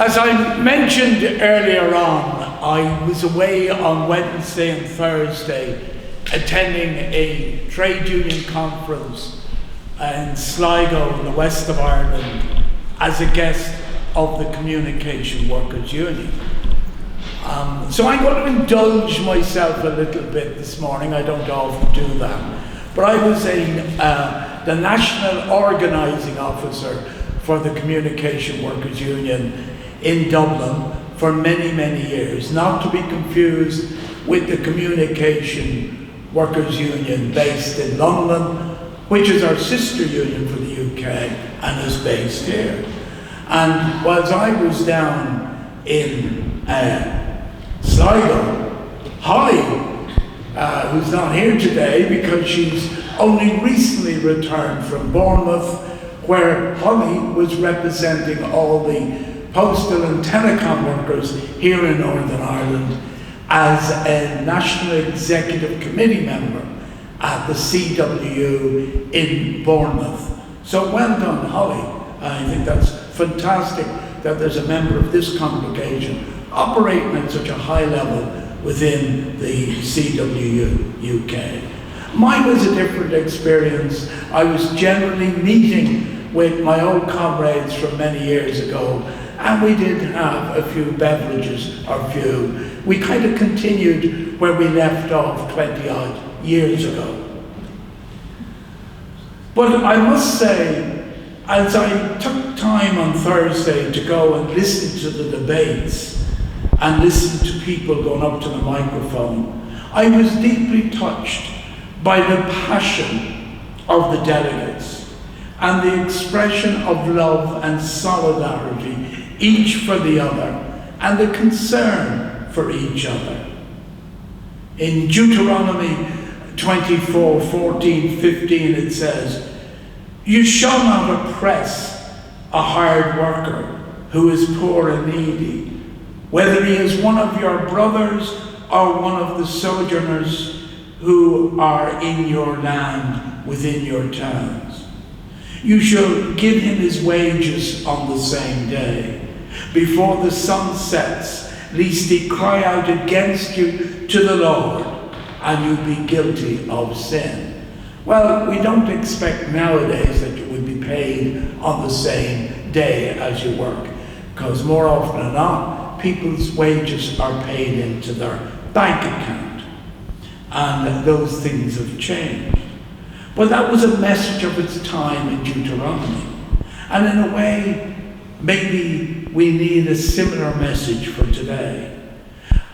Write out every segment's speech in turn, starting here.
As I mentioned earlier on, I was away on Wednesday and Thursday attending a trade union conference in Sligo in the west of Ireland as a guest of the Communication Workers Union. So I'm going to indulge myself a little bit this morning. I don't often do that. But I was the National Organising Officer for the Communication Workers Union in Dublin for many, many years, not to be confused with the Communication Workers Union based in London, which is our sister union for the UK and is based here. And whilst I was down in Sligo, Holly, who's not here today because she's only recently returned from Bournemouth, where Holly was representing all the postal and telecom workers here in Northern Ireland as a National Executive Committee member at the CWU in Bournemouth. So well done, Holly. I think that's fantastic that there's a member of this congregation operating at such a high level within the CWU UK. Mine was a different experience. I was generally meeting with my old comrades from many years ago, and we did have a few beverages or few. We kind of continued where we left off 20 odd years ago. But I must say, as I took time on Thursday to go and listen to the debates and listen to people going up to the microphone, I was deeply touched by the passion of the delegates and the expression of love and solidarity, each for the other, and the concern for each other. In Deuteronomy 24, 14, 15, it says, "You shall not oppress a hired worker who is poor and needy, whether he is one of your brothers or one of the sojourners who are in your land within your towns. You shall give him his wages on the same day, before the sun sets, lest he cry out against you to the Lord, and you be guilty of sin." Well, we don't expect nowadays that you would be paid on the same day as you work, because more often than not, people's wages are paid into their bank account, and those things have changed. But that was a message of its time in Deuteronomy, and in a way, maybe we need a similar message for today.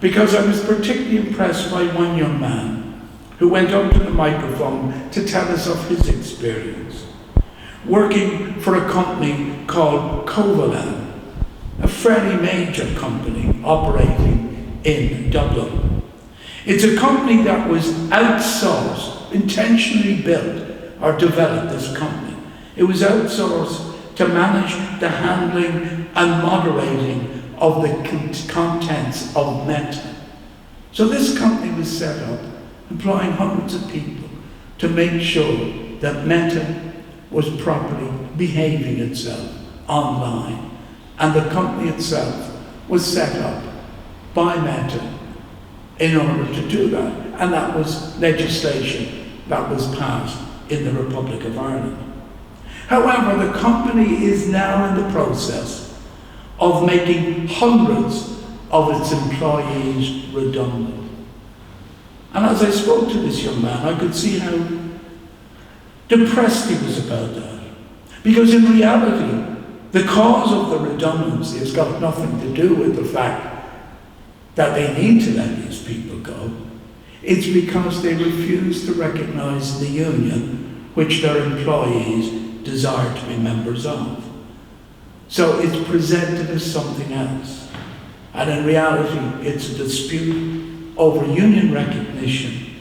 Because I was particularly impressed by one young man who went up to the microphone to tell us of his experience, working for a company called Covalan, a fairly major company operating in Dublin. It's a company that was outsourced, intentionally built or developed this company. It was outsourced to manage the handling and moderating of the contents of Meta. So this company was set up, employing hundreds of people to make sure that Meta was properly behaving itself online. And the company itself was set up by Meta in order to do that. And that was legislation that was passed in the Republic of Ireland. However, the company is now in the process of making hundreds of its employees redundant. And as I spoke to this young man, I could see how depressed he was about that. Because in reality, the cause of the redundancy has got nothing to do with the fact that they need to let these people go. It's because they refuse to recognise the union which their employees desire to be members of. So it's presented as something else. And in reality, it's a dispute over union recognition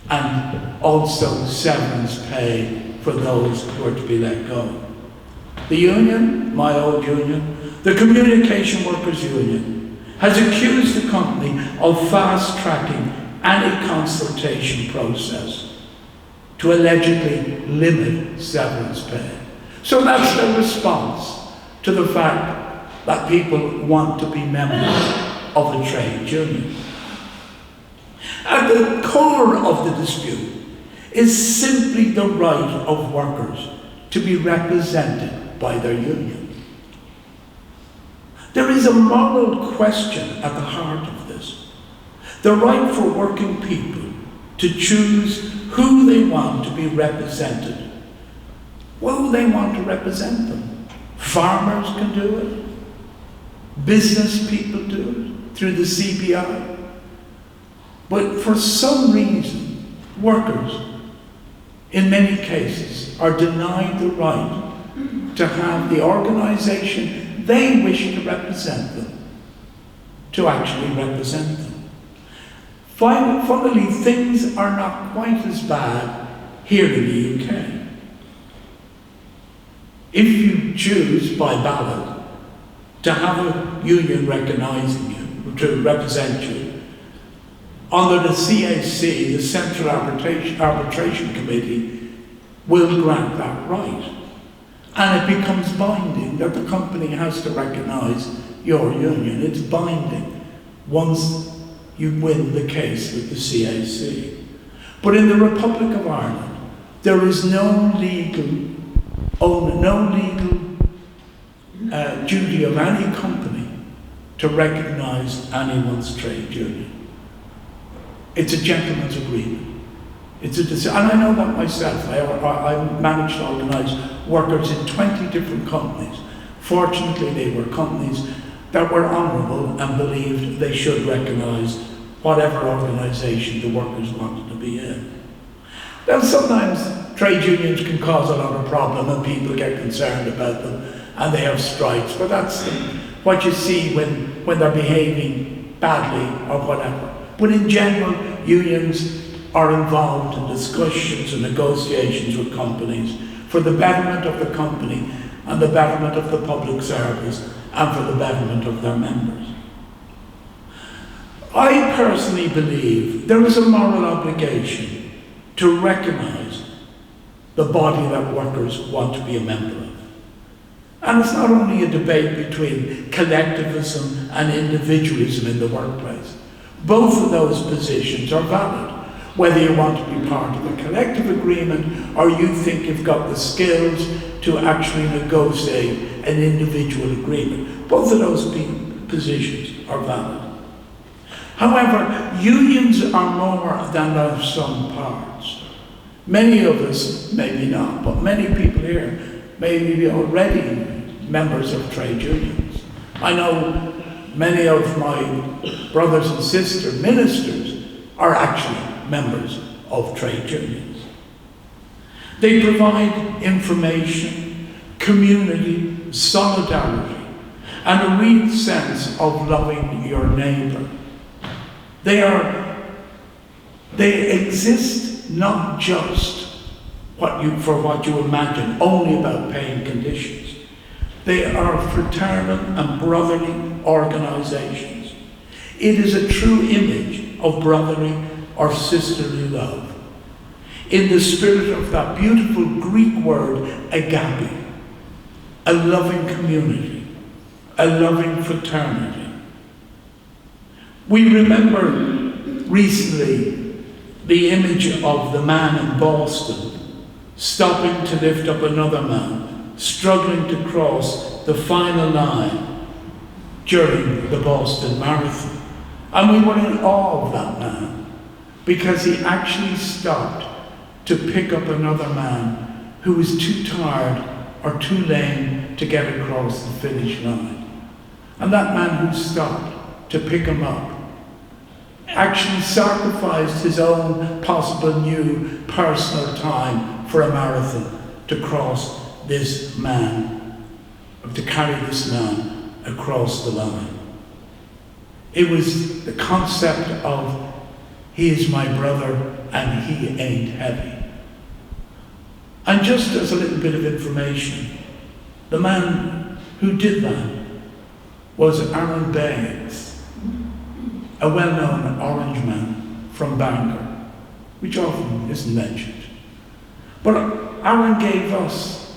and also severance pay for those who are to be let go. The union, my old union, the Communication Workers Union, has accused the company of fast-tracking any consultation process to allegedly limit severance pay. So that's the response to the fact that people want to be members of a trade union. At the core of the dispute is simply the right of workers to be represented by their union. There is a moral question at the heart of this. The right for working people to choose who they want to be represented. Well, they want to represent them. Farmers can do it. Business people do it through the CBI. But for some reason, workers, in many cases, are denied the right to have the organisation they wish to represent them, to actually represent them. Funnily, things are not quite as bad here in the UK. If you choose by ballot to have a union recognising you, to represent you, under the CAC, the Central Arbitration Committee, will grant that right. And it becomes binding that the company has to recognise your union. It's binding once you win the case with the CAC. But in the Republic of Ireland, there is no legal duty of any company to recognise anyone's trade union. It's a gentleman's agreement. And I know that myself. I managed to organise workers in 20 different companies. Fortunately, they were companies that were honourable and believed they should recognise whatever organisation the workers wanted to be in. Now, sometimes trade unions can cause a lot of problem and people get concerned about them and they have strikes, but that's what you see when they're behaving badly or whatever. But in general, unions are involved in discussions and negotiations with companies for the betterment of the company and the betterment of the public service and for the betterment of their members. I personally believe there is a moral obligation to recognise the body that workers want to be a member of. And it's not only a debate between collectivism and individualism in the workplace. Both of those positions are valid. Whether you want to be part of a collective agreement or you think you've got the skills to actually negotiate an individual agreement. Both of those positions are valid. However, unions are more than their sum parts. Many of us, maybe not, but many people here may be already members of trade unions. I know many of my brothers and sisters, ministers, are actually members of trade unions. They provide information, community, solidarity, and a real sense of loving your neighbour. They exist not just for what you imagine, only about paying conditions. They are fraternal and brotherly organisations. It is a true image of brotherly or sisterly love, in the spirit of that beautiful Greek word agape, a loving community, a loving fraternity. We remember recently the image of the man in Boston stopping to lift up another man, struggling to cross the final line during the Boston Marathon. And we were in awe of that man, because he actually stopped to pick up another man who was too tired or too lame to get across the finish line. And that man who stopped to pick him up actually sacrificed his own possible new personal time for a marathon to cross this man, to carry this man across the line. It was the concept of he is my brother and he ain't heavy. And just as a little bit of information, the man who did that was Aaron Baines, a well-known orange man from Bangor, which often isn't mentioned. But Aaron gave us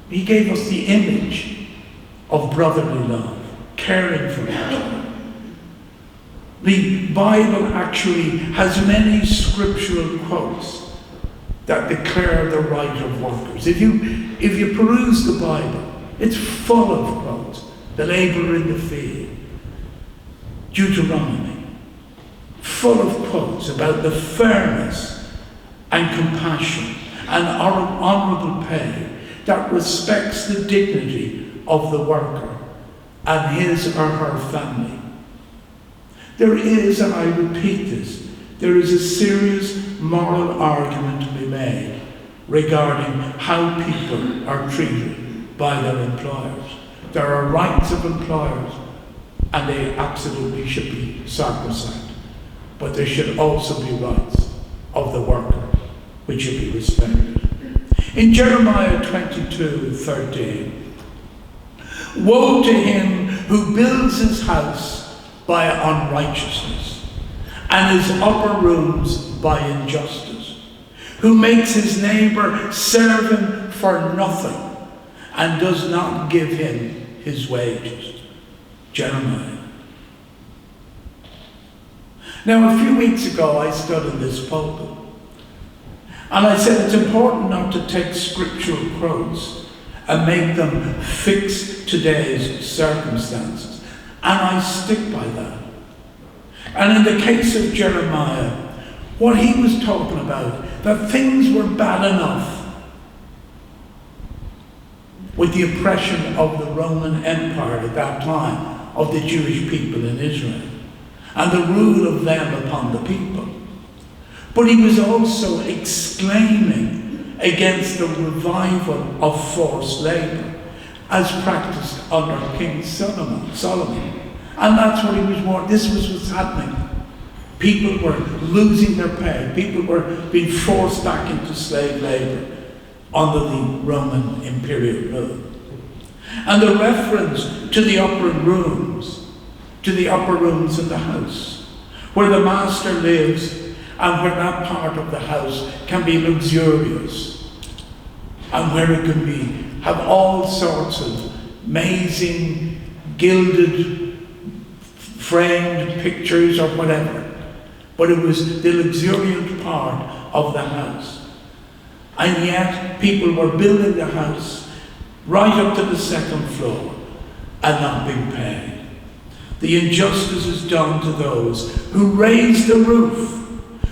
the image of brotherly love. caring for each other. The Bible actually has many scriptural quotes that declare the right of workers. If you peruse the Bible, it's full of quotes. The labourer in the field, Deuteronomy, full of quotes about the fairness and compassion and honourable pay that respects the dignity of the worker and his or her family. There is, and I repeat this, there is a serious moral argument to be made regarding how people are treated by their employers. There are rights of employers, and they absolutely should be sacrosanct. But there should also be rights of the worker, which should be respected. In Jeremiah 22:13, woe to him who builds his house by unrighteousness, and his upper rooms by injustice, who makes his neighbour serve him for nothing, and does not give him his wages. Jeremiah. Now, a few weeks ago, I stood in this pulpit, and I said it's important not to take scriptural quotes and make them fix today's circumstances. And I stick by that. And in the case of Jeremiah, what he was talking about, that things were bad enough with the oppression of the Roman Empire at that time, of the Jewish people in Israel, and the rule of them upon the people. But he was also exclaiming against the revival of forced labour as practiced under King Solomon. And that's what he was warning. This was what's happening. People were losing their pay. People were being forced back into slave labour under the Roman imperial rule. And the reference to the upper rooms in the house, where the master lives and where that part of the house can be luxurious, and where it can have all sorts of amazing gilded framed pictures or whatever. But it was the luxuriant part of the house. And yet people were building the house right up to the second floor and not being paid. The injustice is done to those who raise the roof,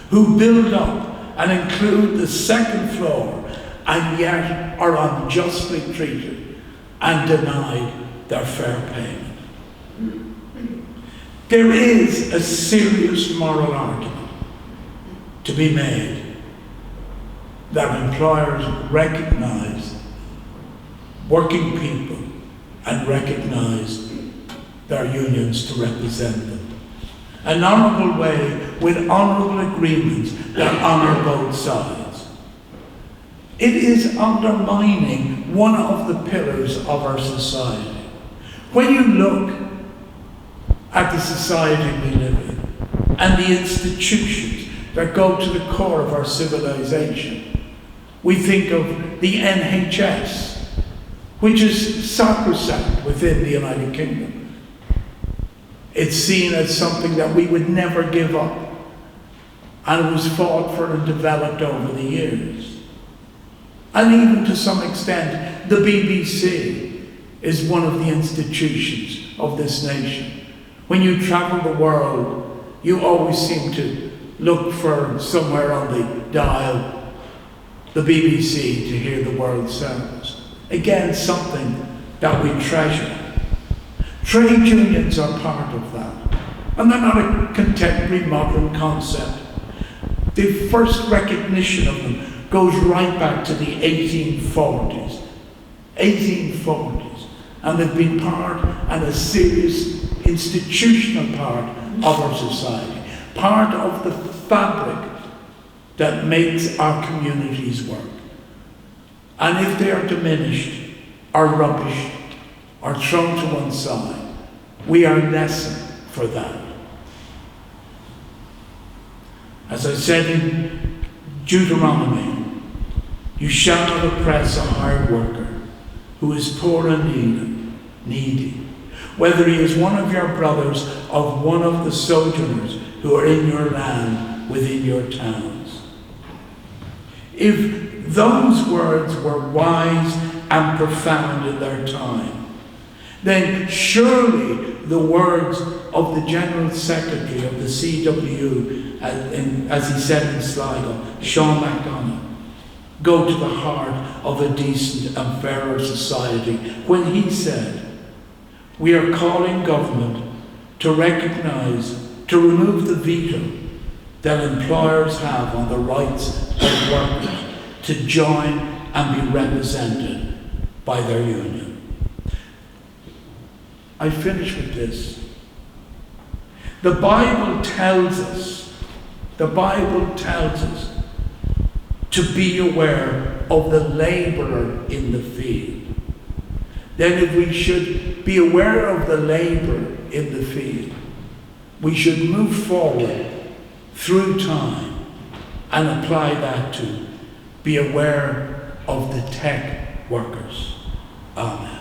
who build up and include the second floor, and yet are unjustly treated and denied their fair payment. There is a serious moral argument to be made that employers recognize working people and recognize their unions to represent them. An honourable way with honourable agreements that honour both sides. It is undermining one of the pillars of our society. When you look at the society we live in and the institutions that go to the core of our civilization, we think of the NHS, which is sacrosanct within the United Kingdom. It's seen as something that we would never give up, and it was fought for and developed over the years. And even to some extent, the BBC is one of the institutions of this nation. When you travel the world, you always seem to look for somewhere on the dial the BBC to hear the World Service. Again, something that we treasure. Trade unions are part of that. And they're not a contemporary modern concept. The first recognition of them goes right back to the 1840s. 1840s. And they've been part and a serious institutional part of our society. Part of the fabric that makes our communities work. And if they are diminished, or rubbished, or thrown to one side, we are lessened for that. As I said in Deuteronomy, you shall not oppress a hard worker who is poor and needy, whether he is one of your brothers or one of the sojourners who are in your land within your towns. If those words were wise and profound in their time, then surely the words of the General Secretary of the CW, as he said in Sligo, Sean MacDonagh, go to the heart of a decent and fairer society when he said, "We are calling government to remove the veto that employers have on the rights of workers to join and be represented by their union." I finish with this. The Bible tells us to be aware of the labourer in the field. Then if we should be aware of the labourer in the field, we should move forward through time and apply that to be aware of the tech workers. Amen.